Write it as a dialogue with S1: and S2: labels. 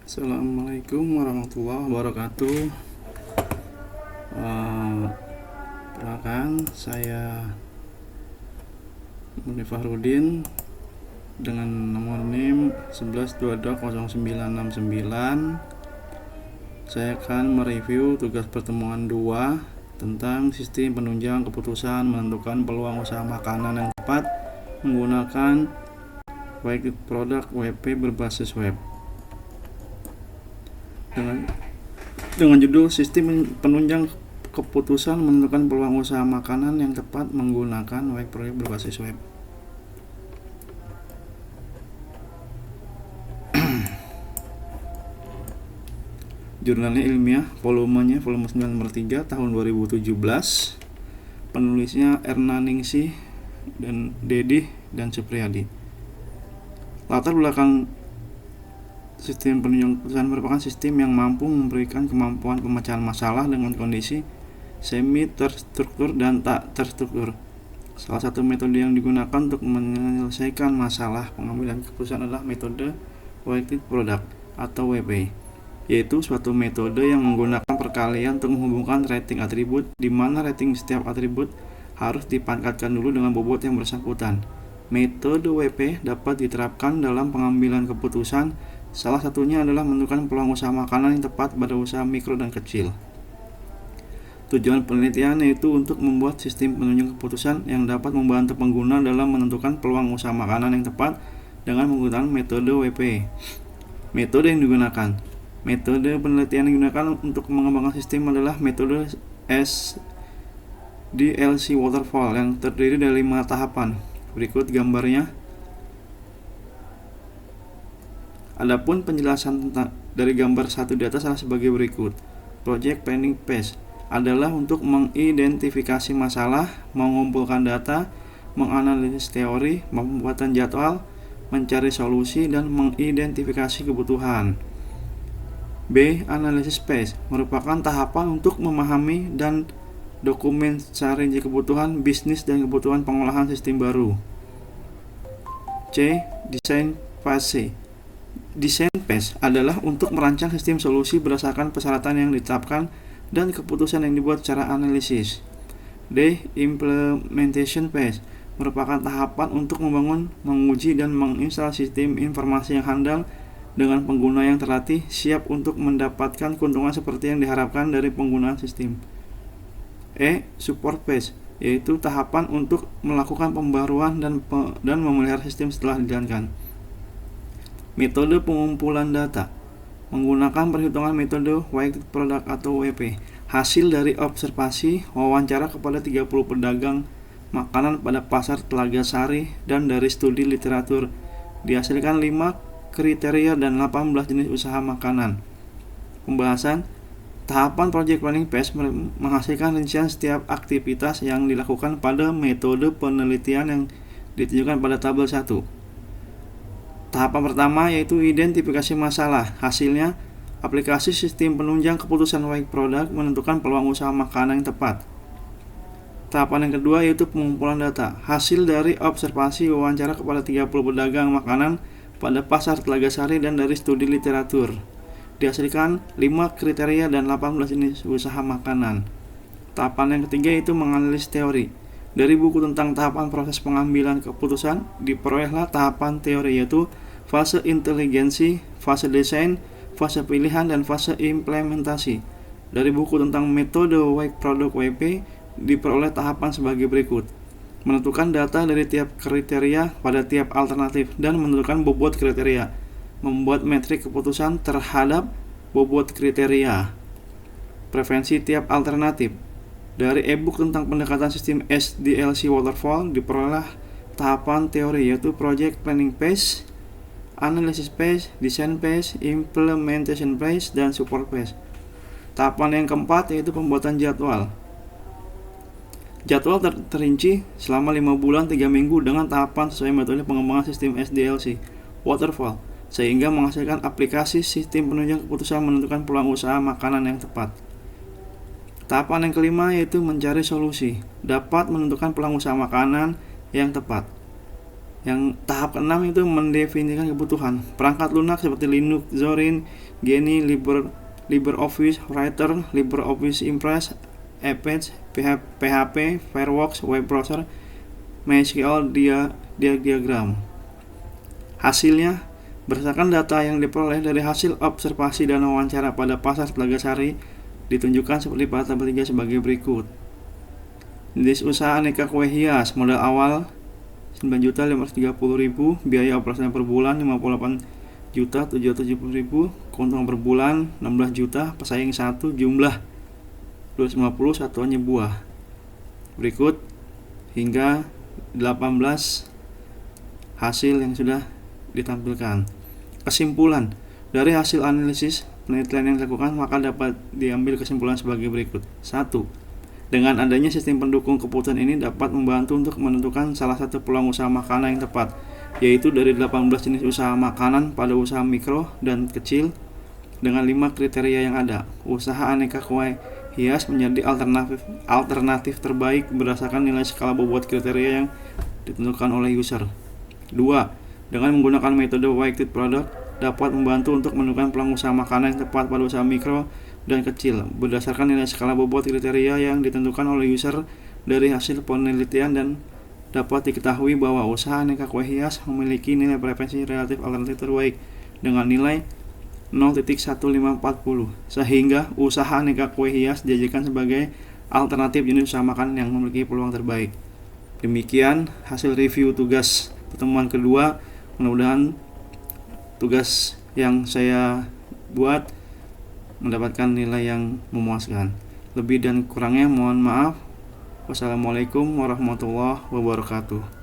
S1: Assalamualaikum warahmatullahi wabarakatuh. Perkenalkan, saya Munif Fahrudin dengan nomor NIM 11220969. Saya akan mereview tugas pertemuan 2 tentang sistem penunjang keputusan menentukan peluang usaha makanan yang tepat menggunakan baik produk WP berbasis web. Dengan judul Sistem Penunjang Keputusan Menentukan Peluang Usaha Makanan yang Tepat Menggunakan Web Proyek Berbasis Web. Jurnalnya ilmiah, volume 9 nomor 3 tahun 2017. Penulisnya Erna Ningsih dan Dedi dan Supriyadi. Latar belakang sistem penunjang keputusan merupakan sistem yang mampu memberikan kemampuan pemecahan masalah dengan kondisi semi terstruktur dan tak terstruktur. Salah satu metode yang digunakan untuk menyelesaikan masalah pengambilan keputusan adalah metode Weighted Product atau WP, yaitu suatu metode yang menggunakan perkalian untuk menghubungkan rating atribut, di mana rating setiap atribut harus dipangkatkan dulu dengan bobot yang bersangkutan. Metode WP dapat diterapkan dalam pengambilan keputusan. Salah satunya adalah menentukan peluang usaha makanan yang tepat pada usaha mikro dan kecil. Tujuan penelitian yaitu untuk membuat sistem penunjang keputusan yang dapat membantu pengguna dalam menentukan peluang usaha makanan yang tepat dengan menggunakan metode WP. Metode yang digunakan. Metode penelitian yang digunakan untuk mengembangkan sistem adalah metode SDLC Waterfall yang terdiri dari 5 tahapan. Berikut gambarnya. Adapun penjelasan dari gambar 1 di atas adalah sebagai berikut. Project Planning Phase adalah untuk mengidentifikasi masalah, mengumpulkan data, menganalisis teori, pembuatan jadwal, mencari solusi, dan mengidentifikasi kebutuhan. B. Analysis Phase merupakan tahapan untuk memahami dan dokumen secara rinci kebutuhan bisnis dan kebutuhan pengolahan sistem baru. C. Design Phase. Design Phase adalah untuk merancang sistem solusi berdasarkan persyaratan yang ditetapkan dan keputusan yang dibuat secara analisis. D. Implementation Phase merupakan tahapan untuk membangun, menguji, dan menginstal sistem informasi yang handal dengan pengguna yang terlatih, siap untuk mendapatkan keuntungan seperti yang diharapkan dari penggunaan sistem. E. Support Phase, yaitu tahapan untuk melakukan pembaruan dan memelihara sistem setelah dijalankan. Metode pengumpulan data menggunakan perhitungan metode Weighted Product atau WP. Hasil dari observasi wawancara kepada 30 pedagang makanan pada pasar Telaga Sari dan dari studi literatur dihasilkan 5 kriteria dan 18 jenis usaha makanan. Pembahasan. Tahapan Project Planning Phase menghasilkan rincian setiap aktivitas yang dilakukan pada metode penelitian yang ditunjukkan pada tabel 1. Tahapan pertama yaitu identifikasi masalah. Hasilnya, aplikasi sistem penunjang keputusan Weighted Product menentukan peluang usaha makanan yang tepat. Tahapan yang kedua yaitu pengumpulan data. Hasil dari observasi wawancara kepada 30 pedagang makanan pada pasar Telaga Sari dan dari studi literatur. Dihasilkan 5 kriteria dan 18 jenis usaha makanan. Tahapan yang ketiga yaitu menganalisis teori. Dari buku tentang tahapan proses pengambilan keputusan, diperolehlah tahapan teori yaitu fase inteligensi, fase desain, fase pilihan, dan fase implementasi. Dari buku tentang metode Weighted Product WP, diperoleh tahapan sebagai berikut. Menentukan data dari tiap kriteria pada tiap alternatif dan menentukan bobot kriteria. Membuat metrik keputusan terhadap bobot kriteria. Preferensi tiap alternatif. Dari e-book tentang pendekatan sistem SDLC Waterfall diperoleh tahapan teori yaitu Project Planning Phase, Analysis Phase, Design Phase, Implementation Phase, dan Support Phase. Tahapan yang keempat yaitu pembuatan jadwal. Jadwal terinci selama 5 bulan 3 minggu dengan tahapan sesuai metode pengembangan sistem SDLC Waterfall, sehingga menghasilkan aplikasi sistem penunjang keputusan menentukan peluang usaha makanan yang tepat. Tahapan yang kelima yaitu mencari solusi, dapat menentukan peluang usaha makanan yang tepat. Yang tahap ke-6 itu mendefinisikan kebutuhan. Perangkat lunak seperti Linux, Zorin, Genie, LibreOffice Writer, LibreOffice Impress, Apache, PHP, Firefox, web browser, MySQL, diagram. Hasilnya, berdasarkan data yang diperoleh dari hasil observasi dan wawancara pada pasar Telagasari, ditunjukkan seperti pada tabel 3 sebagai berikut. Jenis usaha aneka kue hias, modal awal 9.530.000, biaya operasional per bulan 58.770.000, keuntungan per bulan 16 juta, pesaing 1, jumlah 250 satuannya buah. Berikut hingga 18 hasil yang sudah ditampilkan. Kesimpulan dari hasil analisis penelitian yang dilakukan, maka dapat diambil kesimpulan sebagai berikut. 1. Dengan adanya sistem pendukung keputusan ini dapat membantu untuk menentukan salah satu peluang usaha makanan yang tepat, yaitu dari 18 jenis usaha makanan pada usaha mikro dan kecil dengan 5 kriteria yang ada. Usaha aneka kue hias menjadi alternatif terbaik berdasarkan nilai skala bobot kriteria yang ditentukan oleh user. 2. Dengan menggunakan metode weighted product dapat membantu untuk menentukan peluang usaha makanan yang tepat pada usaha mikro dan kecil berdasarkan nilai skala bobot kriteria yang ditentukan oleh user dari hasil penelitian, dan dapat diketahui bahwa usaha aneka kue hias memiliki nilai preferensi relatif alternatif terbaik dengan nilai 0.1540, sehingga usaha aneka kue hias dijadikan sebagai alternatif jenis usaha makanan yang memiliki peluang terbaik. Demikian hasil review tugas pertemuan kedua. Mudah-mudahan tugas yang saya buat mendapatkan nilai yang memuaskan. Lebih dan kurangnya mohon maaf. Wassalamualaikum warahmatullahi wabarakatuh.